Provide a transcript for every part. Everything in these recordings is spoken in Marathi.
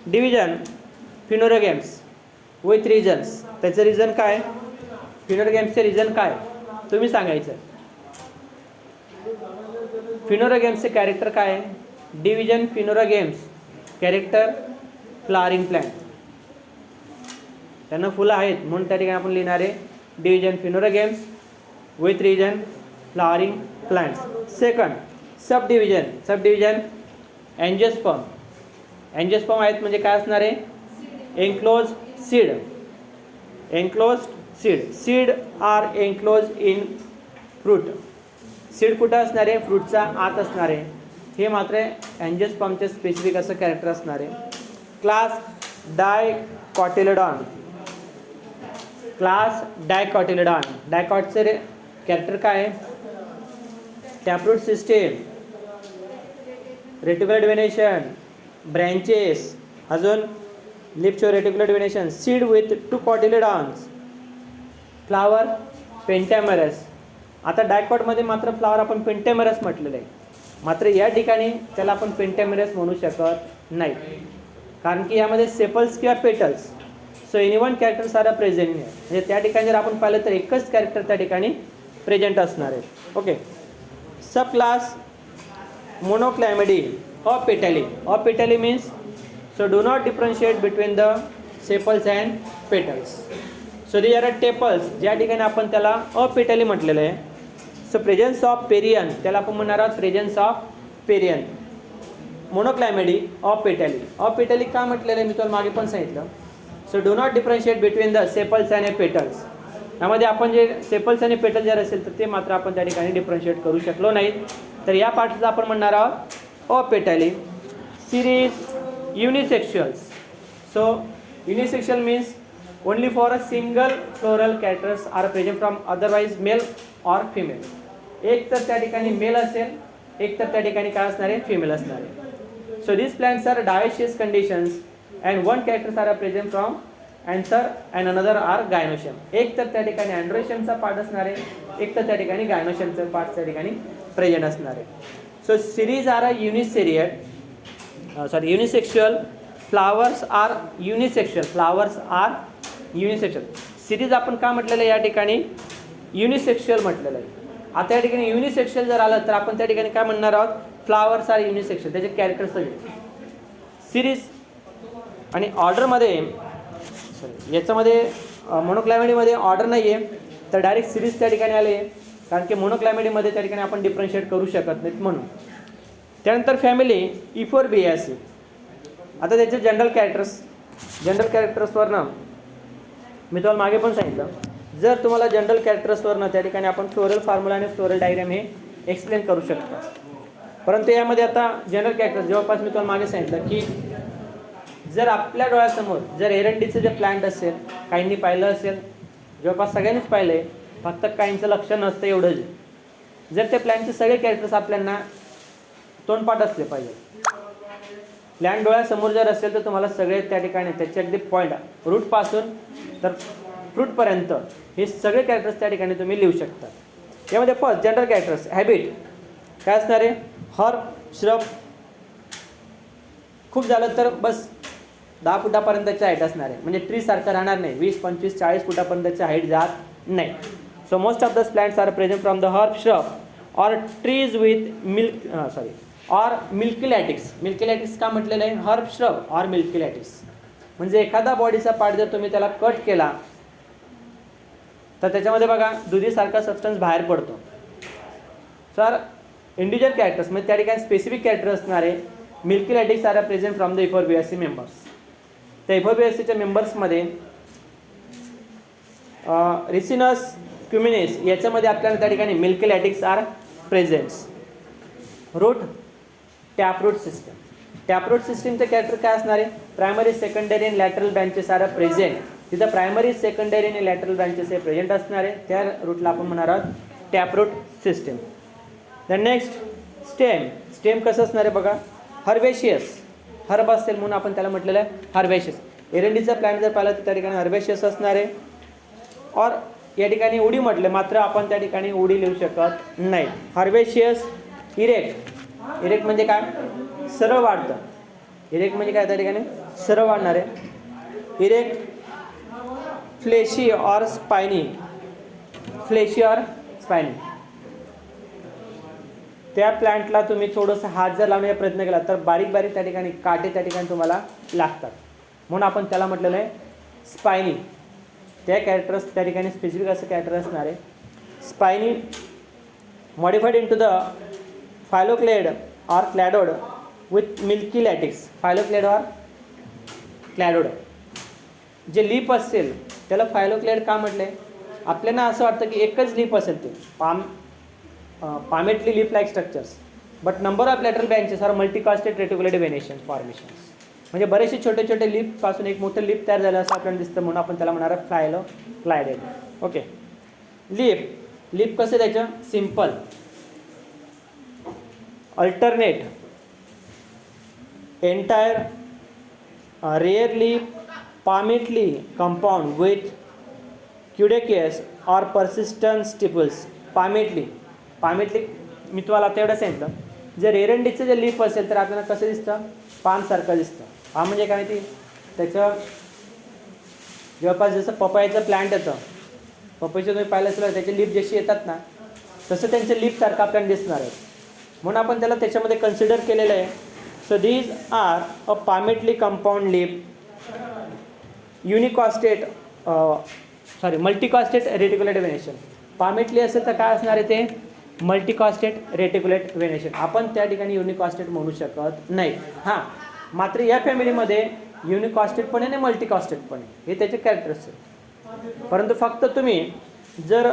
Division phanerogams with reasons. त्याचं रिझन काय? फिनोरोगेम्सचे रिझन काय तुम्ही सांगायचं. फिनोरोगेम्सचे कॅरेक्टर काय आहे? Division phanerogams character flowering plant. त्यांना फुलं आहेत म्हणून त्या ठिकाणी आपण लिहिणार आहे division phanerogams with reason flowering plants. Second sub division angiosperm. Angiosperm आहेत म्हणजे काय असणार आहे? Enclose seed. Seed are enclose in fruit. Seed कुठं असणार आहे? फ्रूटचा आत असणार आहे. हे मात्र अँजिओस्पर्मचे स्पेसिफिक असं कॅरेक्टर असणार आहे. क्लास डायकॉटिलेडॉन. डायकॉटचे कॅरेक्टर काय आहे? Taproot system, reticular venation, branches, अजून लिपचे reticular venation, seed with 2 cotyledons, flower pentamerous. आता डायकॉटमध्ये मात्र फ्लावर आपण पेंटॅमेरस म्हटलेलं आहे, मात्र या ठिकाणी त्याला आपण पेंटॅमेरस म्हणू शकत नाही, कारण की यामध्ये सेपल्स किंवा petals. So any one characters are present. म्हणजे त्या ठिकाणी जर आपण पाहिलं तर एकच कॅरेक्टर त्या ठिकाणी प्रेझेंट असणार आहे. Okay. Sub class monochlamydeae apetalae. Apetalae means so do not differentiate between the sepals and petals. So they are tepals, ज्या ठिकाणी आपण त्याला अपेटॅली म्हटलेलं आहे. सो प्रेझेन्स ऑफ पेरियन, त्याला आपण म्हणणार आहोत presence of perianth. Monochlamydeae apetalae. Apetalae का म्हटलेलं आहे मी तुम्हाला मागे पण सांगितलं. So do not differentiate between the sepals and petals. यामध्ये आपण जे सेपल्स आणि पेटल जर असेल तर ते मात्र आपण त्या ठिकाणी डिफरन्शिएट करू शकलो नाही. तर या पार्टचा आपण म्हणणार आहोत apetalae. Series unisexuales. So unisexual means only for a single floral characters are present from otherwise male or female. एक तर त्या ठिकाणी मेल असेल, एक तर त्या ठिकाणी काय असणार आहे? फिमेल असणार आहे. So this plants are dioecious conditions and one characters are present from anther and another are gynoecium. एक तर त्या ठिकाणी अँड्रोशियमचा पार्ट असणार आहे, एक तर त्या ठिकाणी गायनोशियमचा पार्ट त्या ठिकाणी प्रेझेंट असणार आहे. So series are a unisexual. Flowers are unisexual. Series आपण का म्हटलेलं आहे या ठिकाणी? युनिसेक्शुअल म्हटलेलं आहे. आता या ठिकाणी युनिसेक्शुअल जर आलं तर आपण त्या ठिकाणी काय म्हणणार आहोत? Flowers are unisexual. त्याचे कॅरेक्टर्स सगळे सिरीज. आणि ऑर्डरमध्ये याच्यामध्ये मोनोक्लॅमिडीमध्ये ऑर्डर नाही आहे, तर डायरेक्ट सिरीज त्या ठिकाणी आले, कारण की मोनोक्लॅमिडीमध्ये त्या ठिकाणी आपण डिफरन्शिएट करू शकत नाहीत म्हणून. त्यानंतर फॅमिली इफोर्बियासी. आता त्याचे जनरल कॅरेक्टर्सवरनं मी तुम्हाला मागे पण सांगितलं, जर तुम्हाला जनरल कॅरेक्टर्सवरनं त्या ठिकाणी आपण फ्लोरल फॉर्म्युला आणि फ्लोरल डायग्राम हे एक्सप्लेन करू शकतो. परंतु यामध्ये आता जनरल कॅरेक्टर्स जवळपास मी तुम्हाला मागे सांगितलं की जर आपल्या डोळ्यासमोर जर एरंडीचं जे प्लांट असेल, काहींनी पाहिलं असेल, जवळपास सगळ्यांनीच पाहिलं आहे, फक्त काहींचं लक्ष नसतं एवढंच. जर ते प्लॅनचे सगळे कॅरेक्टर्स आपल्याला तोंडपाठ असले पाहिजे. प्लॅन डोळ्यासमोर जर असेल तर तुम्हाला सगळे त्या ठिकाणी त्याचे अगदी पॉईंट रूटपासून तर फ्रूटपर्यंत हे सगळे कॅरेक्टर्स त्या ठिकाणी तुम्ही लिहू शकता. यामध्ये फर्स्ट जनरल कॅरेक्टर्स. हॅबिट काय असणार आहे? Herb, shrub. खूप झालं तर बस 10 फुटापर्यंतची हाईट असणार आहे, म्हणजे ट्री सारखं राहणार नाही. 20, 25, 40 फुटापर्यंतची हाईट जात नाही. So most of the plants are present from the herb, shrub or trees with or milky latex. Milky latex का म्हटलेलं आहे? Herb, shrub or milky latex. म्हणजे एखादा बॉडीचा पार्ट जर तुम्ही त्याला कट केला तर त्याच्यामध्ये बघा दुधीसारखा सबस्टन्स बाहेर पडतो. सर इंडिव्हिज्युअल कॅरेक्टर्स म्हणजे त्या ठिकाणी स्पेसिफिक कॅरेक्टर असणारे milky latex are present from the euphorbiaceae members. त्या इफोर्बियासीच्या मेंबर्समध्ये रिसिनस क्युमिनेस याच्यामध्ये आपल्याला त्या ठिकाणी milky latex are presents. Root taproot system. टॅपरूट सिस्टमचे कॅरेक्टर काय असणार आहे? प्रायमरी, सेकंडरी आणि लॅटरल ब्रँचेस आर प्रेझेंट. तिथं प्रायमरी, सेकंडरी आणि लॅटरल ब्रँचेस हे प्रेझेंट असणार आहे, त्या रूटला आपण म्हणणार आहोत taproot system. The next stem. Stem कसं असणार आहे बघा? हर्बेशियस. हर्ब असेल म्हणून आपण त्याला म्हटलेलं आहे हर्बेशियस. एरंडीचा प्लॅंट जर पाहिला तर त्या ठिकाणी हर्बेशियस असणार आहे. और या ठिकाणी उडी म्हटले, मात्र आपण त्या ठिकाणी उडी लिहू शकत नाही. हर्बेशियस. इरेक्ट. इरेक्ट म्हणजे काय? सरळ वाढतं. इरेक्ट म्हणजे काय त्या ठिकाणी सरळ वाढणारे. Erect, fleshy or spiny, fleshy or spiny. त्या प्लांटला तुम्ही थोडंसं हात जर लावण्याचा प्रयत्न केला तर बारीक बारीक त्या ठिकाणी काटे त्या ठिकाणी तुम्हाला लागतात, म्हणून आपण त्याला म्हटलेलं आहे स्पायनी. त्या कॅरेक्टर्स त्या ठिकाणी स्पेसिफिक असं कॅरेक्टर असणार आहे. Spiny modified into the phylloclade or cladode with milky latex. Phylloclade or cladode. जे लीप असेल त्याला फायलोक्लेड का म्हटलं आहे? आपल्याला असं वाटतं की एकच लीप असेल ते palmately leaf like structures, but number of lateral branches are multicasted reticulated venations formations. म्हणजे बरेचसे छोटे छोटे लीफ पासून एक मोठं लीफ तयार झालं असं आपल्याला दिसतं, म्हणून आपण त्याला म्हणणार फायलोक्लायडेड. ओके. लीफ कसं त्याचं? Simple, alternate, entire, rarely palmately compound with cudaceous or persistent stipules. palmately मी तुम्हाला आता एवढं सांगितलं. जर एरंडीचं जे लीफ असेल तर आपल्याला कसं दिसतं? पानसारखं दिसतं. हा म्हणजे काय माहिती? त्याचं जवळपास जसं पपयाचं प्लांट येतं, पपईचं तुम्ही पाहिलं असेल त्याचे लीफ जशी येतात ना तसं त्यांचे लीफसारखं आपल्याला दिसणार आहे, म्हणून आपण त्याला त्याच्यामध्ये कन्सिडर केलेलं आहे. So these are a palmately compound leaf unicostate multicostate reticulate venation. palmately असेल तर काय असणार आहे ते? Multicostate reticulate venation. आपण त्या ठिकाणी युनिकॉस्टेट म्हणू शकत नाही. हां, मात्र या फॅमिलीमध्ये युनिकॉस्टेट पण आहे आणि मल्टिकॉस्टेट पण आहे, हे त्याचे कॅरेक्टर्स आहेत. परंतु फक्त तुम्ही जर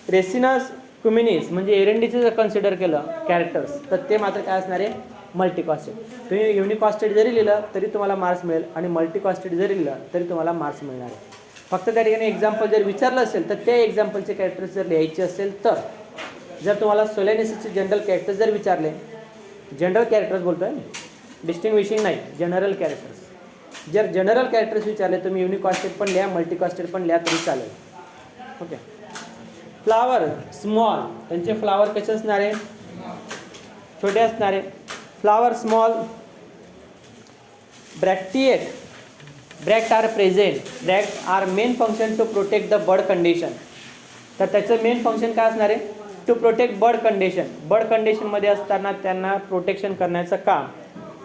रेसिनस क्युमिनिस म्हणजे एरंडीचं जर कन्सिडर केलं कॅरेक्टर्स तर ते मात्र काय असणार आहे? मल्टिकॉस्टेट. तुम्ही युनिकॉस्टेट जरी लिहिलं तरी तुम्हाला मार्क्स मिळेल आणि मल्टिकॉस्टेट जरी लिहिलं तरी तुम्हाला मार्क्स मिळणार आहे. फक्त त्या ठिकाणी एक्झाम्पल जर विचारलं असेल तर त्या एक्झाम्पलचे कॅरेक्टर्स जर लिहायचे असेल तर, जर तुम्हाला सोलेनेसिसचे जनरल कॅरेक्टर्स जर विचारले, जनरल कॅरेक्टर्स बोलतो आहे, डिस्टिंग्विशिंग नाही, जनरल कॅरेक्टर्स. जर जनरल कॅरेक्टर्स विचारले तुम्ही युनिकॉस्टेट पण लिहा, मल्टिकॉस्टेट पण लिहा तरी चालेल. ओके. फ्लावर स्मॉल, त्यांचे फ्लावर कसे असणार आहे? छोटे असणार आहे. Flower small, bracteate, bract are present, bract are main function to protect the bud condition. तर त्याचं मेन फंक्शन काय असणार आहे? To protect bud condition. Bud कंडिशनमध्ये असताना त्यांना प्रोटेक्शन करण्याचं काम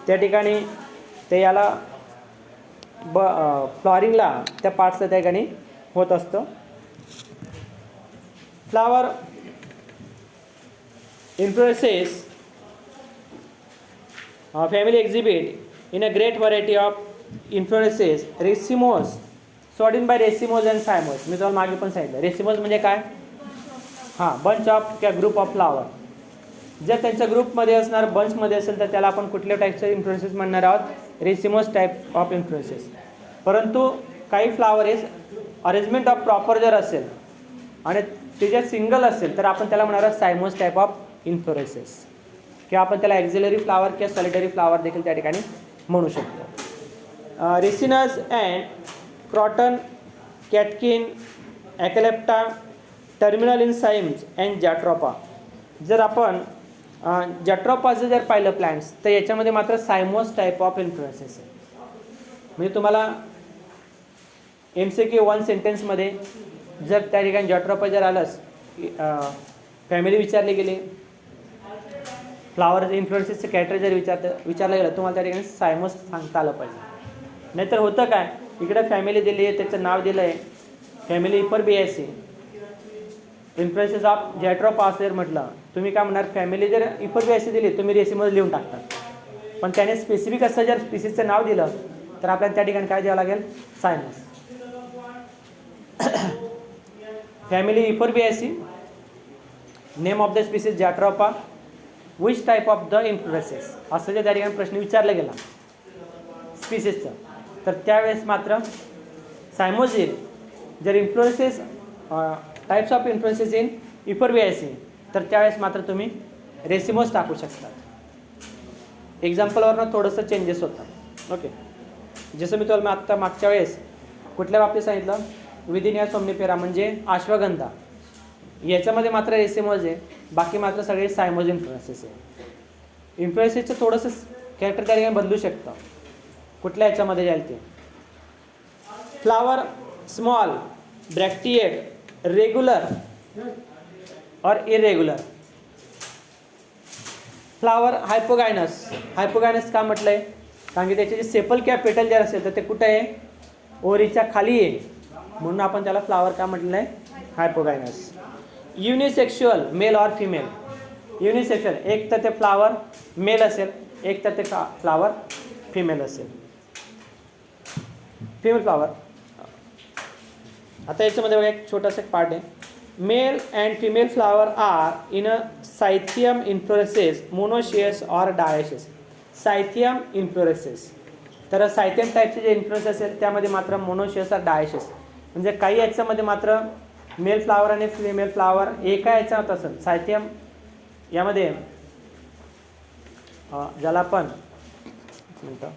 त्या ठिकाणी ते याला फ्लॉरिंगला त्या पार्ट्सला त्या ठिकाणी होत असतं. Flower inflorescence family exhibit in a great variety of inflorescences. Racemose sorted by racemose and cymose. मी तुम्हाला मागे पण सांगितलं रेसिमोज म्हणजे काय? हां, बंच ऑफ किंवा ग्रुप ऑफ फ्लावर. जर त्यांच्या ग्रुपमध्ये असणार, बंचमध्ये असेल तर त्याला आपण कुठल्या टाईपचे इन्फ्लुएन्सेस म्हणणार आहोत? Racemose type of influences. परंतु काही फ्लावरेस अरेंजमेंट ऑफ प्रॉपर जर असेल आणि ते जर सिंगल असेल तर आपण त्याला म्हणणार आहोत सायमोस टाईप ऑफ इन्फ्लोरेसेस, किंवा आपण त्याला एक्झिलरी फ्लावर किंवा सॉलिटरी फ्लावर देखील त्या ठिकाणी म्हणू शकतो. Ricinus and croton, catkin, acalypha, terminal in cymes and jatropha. जर आपण जॅट्रोपाचं जर पाहिलं प्लांट्स तर याच्यामध्ये मात्र सायमोस टाईप ऑफ इन्फ्लुएन्सेस आहे. म्हणजे तुम्हाला MCQ 1 सेंटेन्समध्ये जर त्या ठिकाणी जॅट्रोपा जर आलंच, फॅमिली विचारली गेली, फ्लावर इन्फ्लुएन्सेसचं कॅरेक्टर जर विचारलं गेलं तुम्हाला त्या ठिकाणी सायमोस सांगता आलं पाहिजे. नाहीतर होतं काय, इकडे फॅमिली दिली आहे, त्याचं नाव दिलं आहे फॅमिली इपरबिएसी, इन्फ्लुएन्सेस ऑफ जॅट्रोपा असं म्हटलं, तुम्ही काय म्हणणार? फॅमिली जर इपरबिएसी दिली तुम्ही रेसिमोज लिहून टाकतात. पण त्याने स्पेसिफिक असं जर स्पीसीजचं नाव दिलं तर आपल्याला त्या ठिकाणी काय द्यावं लागेल? Cymose. Family euphorbiaceae, name of the species jatropha, which type of the inflorescence, असं जर त्या ठिकाणी प्रश्न विचारला गेला स्पीसीजचं तर त्यावेळेस मात्र सायमोस येईल. जर inflorescence types of inflorescence in euphorbiaceae तर त्यावेळेस मात्र तुम्ही रेसिमोस टाकू शकता. एक्झाम्पलवरनं थोडंसं चेंजेस होतात. ओके. जसं मी तुम्हाला आत्ता मागच्या वेळेस कुठल्या बाबतीत सांगितलं? विदिनिया सोमनिफेरा म्हणजे अश्वगंधा, याच्यामध्ये मात्र रेसिमोज आहे, बाकी मात्र सगळे सायमोज इन्फ्लुएन्सेस आहे. इन्फ्लुएन्सेसचं थोडंसं कॅरेक्टर त्या ठिकाणी बदलू शकतं. कुठल्या ह्याच्यामध्ये जाईल ते. फ्लावर स्मॉल, ब्रॅक्टिएट, रेग्युलर और इरेग्युलर. फ्लावर हायपोगायनस. हायपोगायनस का म्हटलंय? कारण की त्याचे जे सेपल किंवा पेटल जर असेल तर ते कुठे आहे? ओरीच्या खाली आहे, म्हणून आपण त्याला फ्लावर का म्हटलं आहे? Hypogynous. Unisexual, male or female. Unisexual, एक तर ते फ्लावर मेल असेल, एक तर ते फ्लावर फिमेल असेल. Female flower. आता याच्यामध्ये बघा एक छोटासा पार्ट आहे. Male and female flower are in a cyathium inflorescence, monoecious or dioecious. Cyathium inflorescence. तर सायथियम टाईपचे जे इन्फ्लोरेसेस असेल त्यामध्ये मात्र मोनोशियस और डायशियस, म्हणजे काही याच्यामध्ये मात्र मेल फ्लावर आणि फिमेल फ्लावर एका याच्यात असेल. सायथियम यामध्ये ज्याला आपण मिनटं